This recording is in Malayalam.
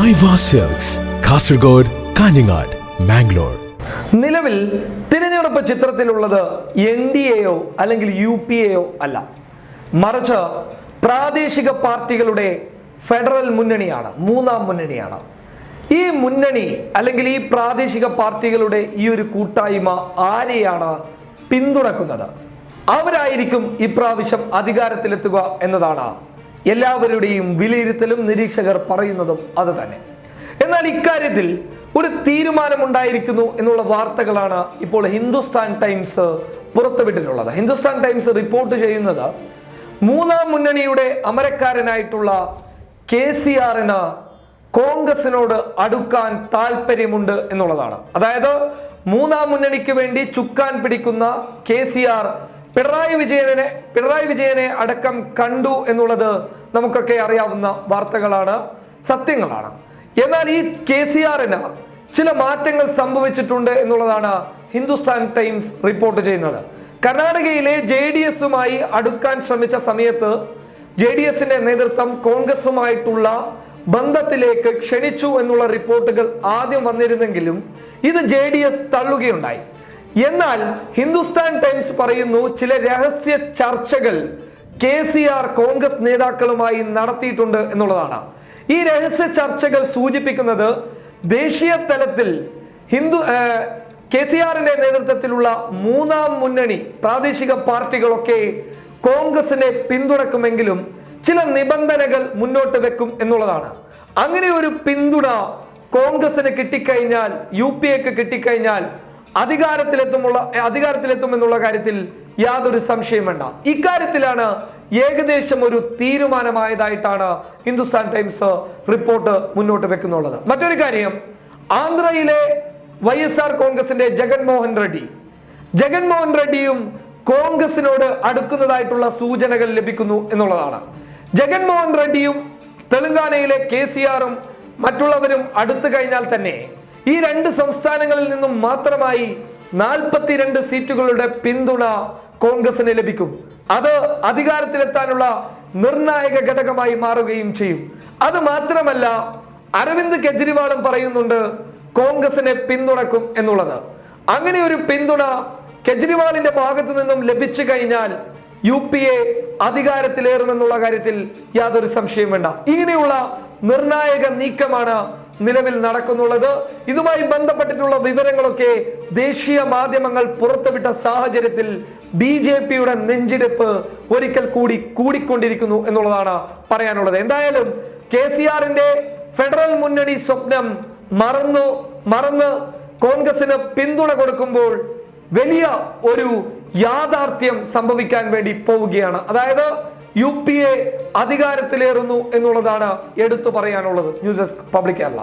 മൈവാ സിൽക്സ്, കാസർഗോഡ്, കാഞ്ഞങ്ങാട്, മാംഗ്ലൂർ. നിലവിൽ തിരഞ്ഞെടുപ്പ് ചിത്രത്തിലുള്ളത് NDAയോ അല്ലെങ്കിൽ UPAയോ അല്ല, മറിച്ച് പ്രാദേശിക പാർട്ടികളുടെ ഫെഡറൽ മുന്നണിയാണ്, മൂന്നാം മുന്നണിയാണ്. ഈ മുന്നണി അല്ലെങ്കിൽ ഈ പ്രാദേശിക പാർട്ടികളുടെ ഈ ഒരു കൂട്ടായ്മ ആരെയാണ് പിന്തുണക്കുന്നത്? അവരായിരിക്കും ഇപ്രാവശ്യം അധികാരത്തിലെത്തുക എന്നതാണ് എല്ലാവരുടെയും വിലയിരുത്തലും നിരീക്ഷകർ പറയുന്നതും അത് തന്നെ. എന്നാൽ ഇക്കാര്യത്തിൽ ഒരു തീരുമാനമുണ്ടായിരിക്കുന്നു എന്നുള്ള വാർത്തകളാണ് ഇപ്പോൾ ഹിന്ദുസ്ഥാൻ ടൈംസ് പുറത്തുവിട്ടിട്ടുള്ളത്. ഹിന്ദുസ്ഥാൻ ടൈംസ് റിപ്പോർട്ട് ചെയ്യുന്നത് മൂന്നാം മുന്നണിയുടെ അമരക്കാരനായിട്ടുള്ള KCRന് കോൺഗ്രസിനോട് അടുക്കാൻ താല്പര്യമുണ്ട് എന്നുള്ളതാണ്. അതായത് മൂന്നാം മുന്നണിക്ക് വേണ്ടി ചുക്കാൻ പിടിക്കുന്ന KCR പിണറായി വിജയനെ അടക്കം കണ്ടു എന്നുള്ളത് നമുക്കൊക്കെ അറിയാവുന്ന വാർത്തകളാണ്, സത്യങ്ങളാണ്. എന്നാൽ ഈ KCRന് ചില മാറ്റങ്ങൾ സംഭവിച്ചിട്ടുണ്ട് എന്നുള്ളതാണ് ഹിന്ദുസ്ഥാൻ ടൈംസ് റിപ്പോർട്ട് ചെയ്യുന്നത്. കർണാടകയിലെ JDSുമായി അടുക്കാൻ ശ്രമിച്ച സമയത്ത് JDSന്റെ നേതൃത്വം കോൺഗ്രസുമായിട്ടുള്ള ബന്ധത്തിലേക്ക് ക്ഷണിച്ചു എന്നുള്ള റിപ്പോർട്ടുകൾ ആദ്യം വന്നിരുന്നെങ്കിലും ഇത് JDS തള്ളുകയുണ്ടായി. എന്നാൽ ഹിന്ദുസ്ഥാൻ ടൈംസ് പറയുന്നു ചില രഹസ്യ ചർച്ചകൾ KCR കോൺഗ്രസ് നേതാക്കളുമായി നടത്തിയിട്ടുണ്ട് എന്നുള്ളതാണ്. ഈ രഹസ്യ ചർച്ചകൾ സൂചിപ്പിക്കുന്നത് ദേശീയ തലത്തിൽ KCRന്റെ നേതൃത്വത്തിലുള്ള മൂന്നാം മുന്നണി പ്രാദേശിക പാർട്ടികളൊക്കെ കോൺഗ്രസിനെ പിന്തുണക്കുമെങ്കിലും ചില നിബന്ധനകൾ മുന്നോട്ട് വെക്കും എന്നുള്ളതാണ്. അങ്ങനെ ഒരു പിന്തുണ കോൺഗ്രസിന് കിട്ടിക്കഴിഞ്ഞാൽ, UPAക്ക് കിട്ടിക്കഴിഞ്ഞാൽ അധികാരത്തിലെത്തുമെന്നുള്ള കാര്യത്തിൽ യാതൊരു സംശയം വേണ്ട. ഇക്കാര്യത്തിലാണ് ഏകദേശം ഒരു തീരുമാനമായതായിട്ടാണ് ഹിന്ദുസ്ഥാൻ ടൈംസ് റിപ്പോർട്ട് മുന്നോട്ട് വെക്കുന്നുള്ളത്. മറ്റൊരു കാര്യം, ആന്ധ്രയിലെ YSR കോൺഗ്രസിന്റെ ജഗൻമോഹൻ റെഡ്ഡിയും കോൺഗ്രസിനോട് അടുക്കുന്നതായിട്ടുള്ള സൂചനകൾ ലഭിക്കുന്നു എന്നുള്ളതാണ്. ജഗൻമോഹൻ റെഡ്ഡിയും തെലങ്കാനയിലെ KCRും മറ്റുള്ളവരും അടുത്തു കഴിഞ്ഞാൽ തന്നെ ഈ രണ്ട് സംസ്ഥാനങ്ങളിൽ നിന്നും മാത്രമായി 42 സീറ്റുകളുടെ പിന്തുണ കോൺഗ്രസിന് ലഭിക്കും. അത് അധികാരത്തിലെത്താനുള്ള നിർണായക ഘടകമായി മാറുകയും ചെയ്യും. അത് മാത്രമല്ല, അരവിന്ദ് കെജ്രിവാളും പറയുന്നുണ്ട് കോൺഗ്രസിനെ പിന്തുണക്കും എന്നുള്ളത്. അങ്ങനെ ഒരു പിന്തുണ കെജ്രിവാളിന്റെ ഭാഗത്തു നിന്നും ലഭിച്ചു കഴിഞ്ഞാൽ UPA അധികാരത്തിലേറുമെന്നുള്ള കാര്യത്തിൽ യാതൊരു സംശയം വേണ്ട. ഇങ്ങനെയുള്ള നിർണായക നീക്കമാണ് നിലവിൽ നടക്കുന്നുള്ളത്. ഇതുമായി ബന്ധപ്പെട്ടിട്ടുള്ള വിവരങ്ങളൊക്കെ ദേശീയ മാധ്യമങ്ങൾ പുറത്തുവിട്ട സാഹചര്യത്തിൽ BJPയുടെ നെഞ്ചിടിപ്പ് ഒരിക്കൽ കൂടി കൂടിക്കൊണ്ടിരിക്കുന്നു എന്നുള്ളതാണ് പറയാനുള്ളത്. എന്തായാലും KCRന്റെ ഫെഡറൽ മുന്നണി സ്വപ്നം മറന്ന് കോൺഗ്രസിന് പിന്തുണ കൊടുക്കുമ്പോൾ വലിയ ഒരു യാഥാർത്ഥ്യം സംഭവിക്കാൻ വേണ്ടി പോവുകയാണ്. അതായത് UPA അധികാരത്തിലേറുന്നു എന്നുള്ളതാണ് എടുത്തു പറയാനുള്ളത്. News desk public Kerala.